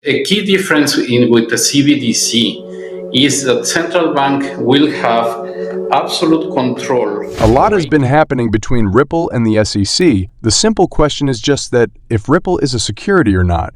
A key difference with the CBDC is that central bank will have absolute control. A lot has been happening between Ripple and the SEC. The simple question is just that if Ripple is a security or not.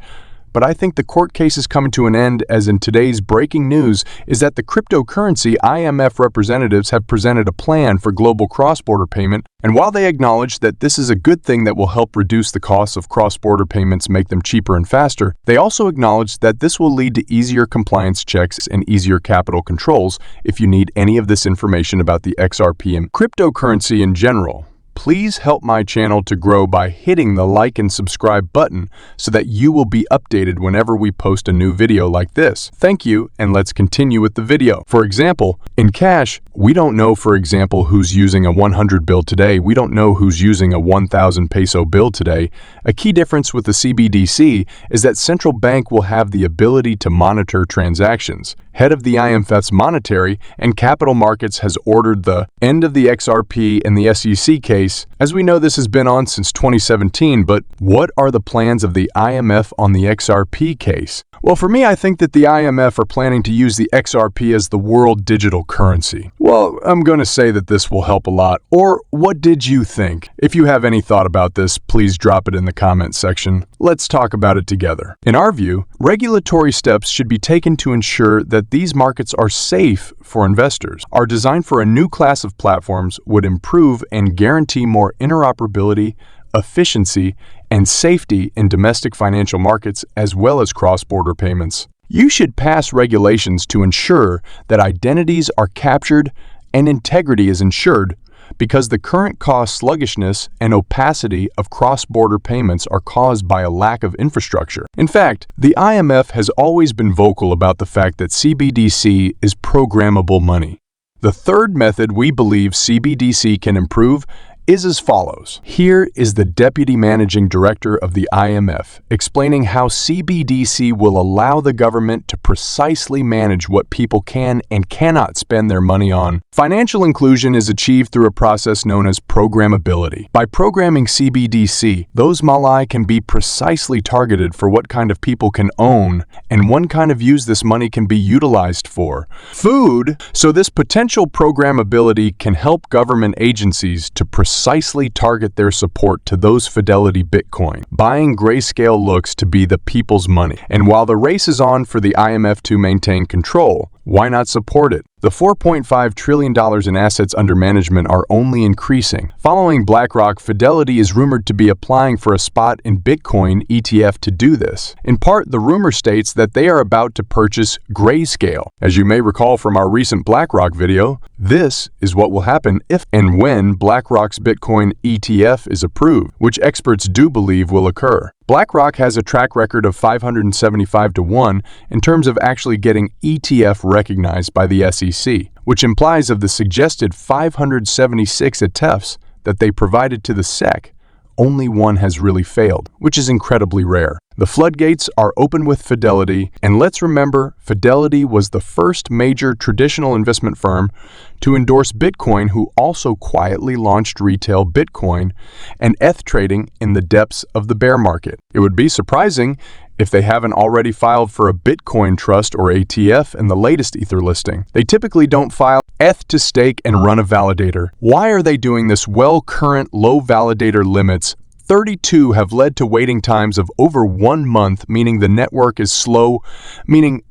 But I think the court case is coming to an end, as in today's breaking news is that the cryptocurrency IMF representatives have presented a plan for global cross-border payment, and while they acknowledge that this is a good thing that will help reduce the costs of cross-border payments, make them cheaper and faster, they also acknowledge that this will lead to easier compliance checks and easier capital controls if you need any of this information about the XRP and cryptocurrency in general. Please help my channel to grow by hitting the like and subscribe button so that you will be updated whenever we post a new video like this. Thank you, and let's continue with the video. For example, in cash, we don't know, for example, who's using a 100 bill today. We don't know who's using a 1,000 peso bill today. A key difference with the CBDC is that central bank will have the ability to monitor transactions. Head of the IMF's Monetary and Capital Markets has ordered the end of the XRP and the SEC case. As we know, this has been on since 2017, but what are the plans of the IMF on the XRP case? Well, for me, I think that the IMF are planning to use the XRP as the world digital currency. Well, I'm going to say that this will help a lot. Or what did you think? If you have any thought about this, please drop it in the comment section. Let's talk about it together. In our view, regulatory steps should be taken to ensure that these markets are safe for investors. Our design for a new class of platforms would improve and guarantee more interoperability, efficiency, and safety in domestic financial markets as well as cross-border payments. You should pass regulations to ensure that identities are captured and integrity is ensured, because the current cost sluggishness and opacity of cross-border payments are caused by a lack of infrastructure. In fact, the IMF has always been vocal about the fact that CBDC is programmable money. The third method we believe CBDC can improve is as follows. Here is the Deputy Managing Director of the IMF explaining how CBDC will allow the government to precisely manage what people can and cannot spend their money on. Financial inclusion is achieved through a process known as programmability. By programming CBDC, those malai can be precisely targeted for what kind of people can own and what kind of use this money can be utilized for. Food. So this potential programmability can help government agencies to precisely target their support to those Fidelity Bitcoin. Buying Grayscale looks to be the people's money. And while the race is on for the IMF to maintain control, why not support it? The $4.5 trillion in assets under management are only increasing. Following BlackRock, Fidelity is rumored to be applying for a spot in Bitcoin ETF to do this. In part, the rumor states that they are about to purchase Grayscale. As you may recall from our recent BlackRock video, this is what will happen if and when BlackRock's Bitcoin ETF is approved, which experts do believe will occur. BlackRock has a track record of 575 to 1 in terms of actually getting ETF recognized by the SEC, which implies of the suggested 576 ETFs that they provided to the SEC, only one has really failed, which is incredibly rare. The floodgates are open with Fidelity, and let's remember, Fidelity was the first major traditional investment firm to endorse Bitcoin, who also quietly launched retail Bitcoin and ETH trading in the depths of the bear market. It would be surprising if they haven't already filed for a Bitcoin Trust or ATF in the latest Ether listing. They typically don't file ETH to stake and run a validator. Why are they doing this? Well, current low validator limits 32 have led to waiting times of over 1 month, meaning the network is slow, meaning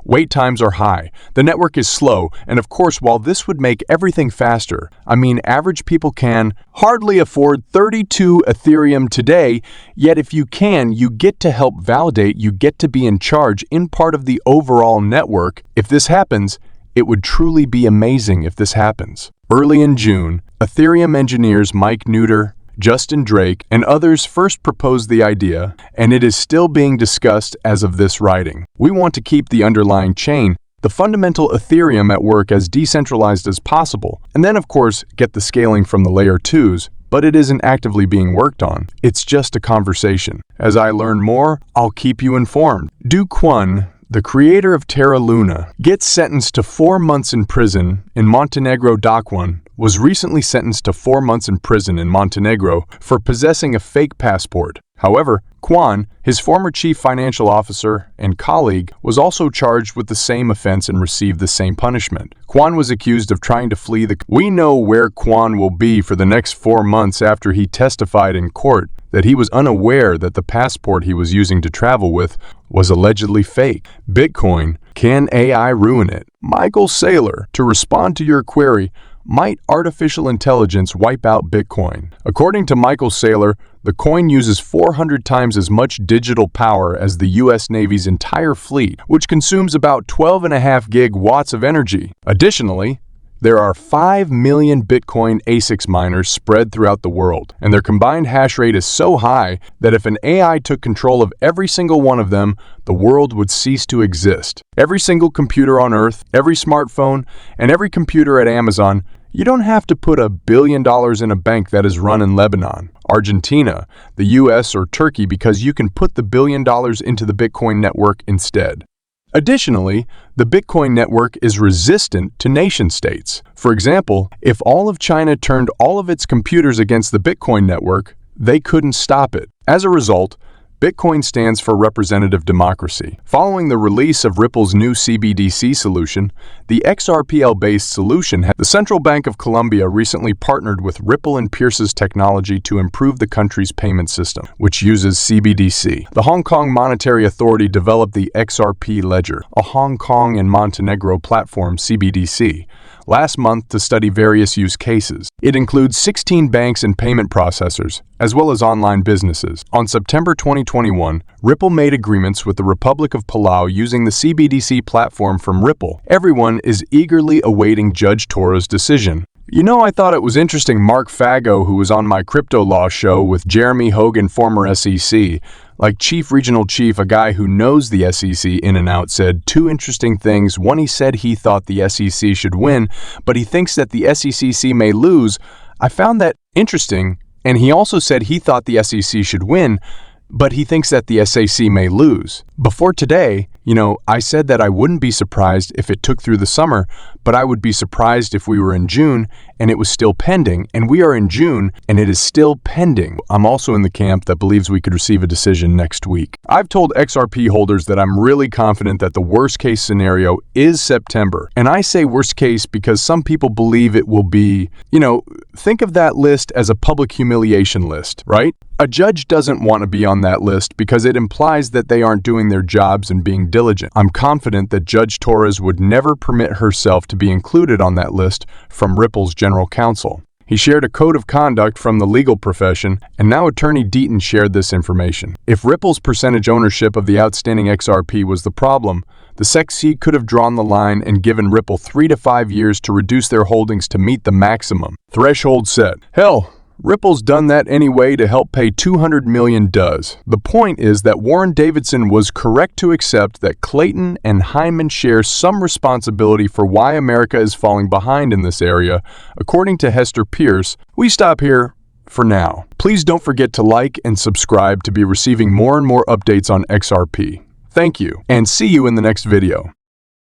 wait times are high. The network is slow, and of course, while this would make everything faster, average people can hardly afford 32 Ethereum today, yet if you can, you get to help validate, you get to be in charge in part of the overall network. If this happens, it would truly be amazing if this happens. Early in June, Ethereum engineers Mike Neuter, Justin Drake, and others first proposed the idea, and it is still being discussed as of this writing. We want to keep the underlying chain, the fundamental Ethereum, at work as decentralized as possible, and then of course get the scaling from the layer 2s, but it isn't actively being worked on. It's just a conversation. As I learn more, I'll keep you informed. Do Kwon, the creator of Terra Luna, gets sentenced to 4 months in prison in Montenegro. Dakwon was recently sentenced to 4 months in prison in Montenegro for possessing a fake passport. However, Kwon, his former chief financial officer and colleague, was also charged with the same offense and received the same punishment. Kwon was accused of trying to flee the... We know where Kwon will be for the next 4 months after he testified in court that he was unaware that the passport he was using to travel with was allegedly fake. Bitcoin, can AI ruin it? Michael Saylor, to respond to your query, might artificial intelligence wipe out Bitcoin? According to Michael Saylor, the coin uses 400 times as much digital power as the U.S. Navy's entire fleet, which consumes about 12.5 gigawatts of energy. Additionally, there are 5 million Bitcoin ASICs miners spread throughout the world, and their combined hash rate is so high that if an AI took control of every single one of them, the world would cease to exist. Every single computer on Earth, every smartphone, and every computer at Amazon, you don't have to put $1 billion in a bank that is run in Lebanon, Argentina, the US, or Turkey because you can put the $1 billion into the Bitcoin network instead. Additionally, the Bitcoin network is resistant to nation-states. For example, if all of China turned all of its computers against the Bitcoin network, they couldn't stop it. As a result, Bitcoin stands for representative democracy. Following the release of Ripple's new CBDC solution, the XRPL-based solution, the Central Bank of Colombia recently partnered with Ripple and Pierce's technology to improve the country's payment system, which uses CBDC. The Hong Kong Monetary Authority developed the XRP Ledger, a Hong Kong and Montenegro platform CBDC, last month to study various use cases. It includes 16 banks and payment processors, as well as online businesses. On September 2021, Ripple made agreements with the Republic of Palau using the CBDC platform from Ripple. Everyone is eagerly awaiting Judge Tora's decision. You know, I thought it was interesting Mark Fago, who was on my Crypto Law show with Jeremy Hogan, former SEC, like Chief Regional Chief, a guy who knows the SEC in and out, said 2 interesting things. One, he said he thought the SEC should win, but he thinks that the SEC may lose. I found that interesting. And he also said he thought the SEC should win, but he thinks that the SEC may lose. Before today, I said that I wouldn't be surprised if it took through the summer, but I would be surprised if we were in June and it was still pending, and we are in June and it is still pending. I'm also in the camp that believes we could receive a decision next week. I've told XRP holders that I'm really confident that the worst case scenario is September. And I say worst case because some people believe it will be, think of that list as a public humiliation list, right? A judge doesn't want to be on that list because it implies that they aren't doing their jobs and being diligent. I'm confident that Judge Torres would never permit herself to be included on that list from Ripple's general counsel. He shared a code of conduct from the legal profession, and now Attorney Deaton shared this information. If Ripple's percentage ownership of the outstanding XRP was the problem, the SEC could have drawn the line and given Ripple 3 to 5 years to reduce their holdings to meet the maximum threshold set. Hell, Ripple's done that anyway to help pay $200 million. The point is that Warren Davidson was correct to accept that Clayton and Hyman share some responsibility for why America is falling behind in this area. According to Hester Pierce, we stop here for now. Please don't forget to like and subscribe to be receiving more and more updates on XRP. Thank you, and see you in the next video.